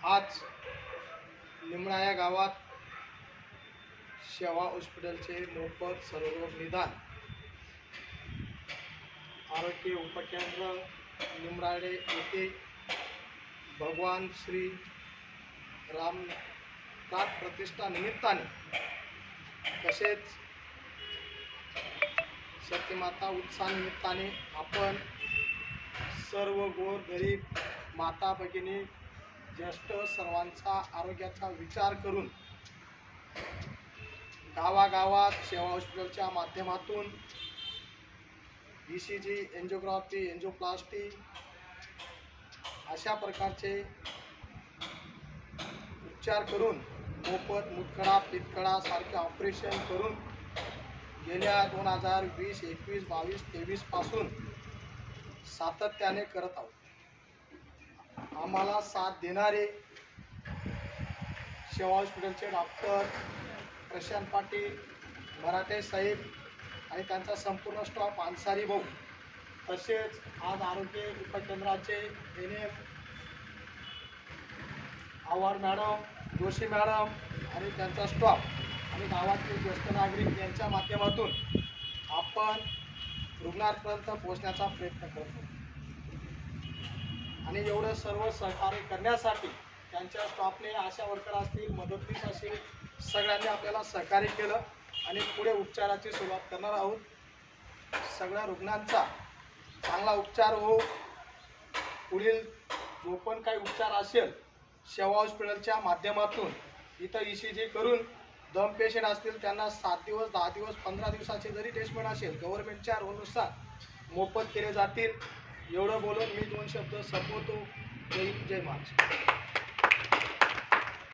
आज लिमणा या गावात शेवा हॉस्पिटलचे मोफत सर्वरोग निदान आरोग्य उपकेंद्र लिमराडे येथे भगवान श्री रामनाथ प्रतिष्ठा निमित्ताने तसेच सत्यमाता उत्सव निमित्ताने आपण सर्व गोर गरीब माता भगिनी ज्येष्ठ सर्वांचा आरोग्याचा विचार करून गावागावात शेवा हॉस्पिटलच्या माध्यमातून ECG, एंजिओग्राफी, एंजिओप्लास्टी अशा प्रकारचे उपचार करून मोफत मुतखडा पित्तखडा सारखे ऑपरेशन करून गेल्या 2020, 21, 22, 23 पासून सातत्याने करत आहोत। आम्हाला साथ देणारे शेवा हॉस्पिटलचे डॉक्टर प्रशांत पाटील, मराठे साहेब आणि त्यांचा संपूर्ण स्टाफ, अन्सारी भाऊ, तसेच आज आरोग्य उपकेंद्राचे NM Awhad madam, Joshi madam आणि त्यांचा स्टाफ आणि गावातील ज्येष्ठ नागरिक यांच्या माध्यमातून आपण रुग्णांपर्यंत पोहोचण्याचा प्रयत्न करतो आणि एवढं सर्व सहकार्य करण्यासाठी त्यांच्या स्टाफने, आशा वर्कर असतील, मदतनीस असतील, सगळ्यांनी आपल्याला सहकार्य केलं आणि पुढे उपचाराची सुरुवात करणार आहोत। सगळ्या रुग्णांचा चांगला उपचार हो। पुढील जो पण काही उपचार असेल शेवा हॉस्पिटलच्या माध्यमातून इथं ECG करून दम पेशंट असतील त्यांना 7 दिवस, 10 दिवस, 15 दिवसाचे जरी ट्रीटमेंट असेल गव्हर्नमेंटच्या रूलनुसार मोफत केले जातील। एवढं बोलून मी 2 शब्द संपवतो। जय हिंद, जय महाराष्ट्र।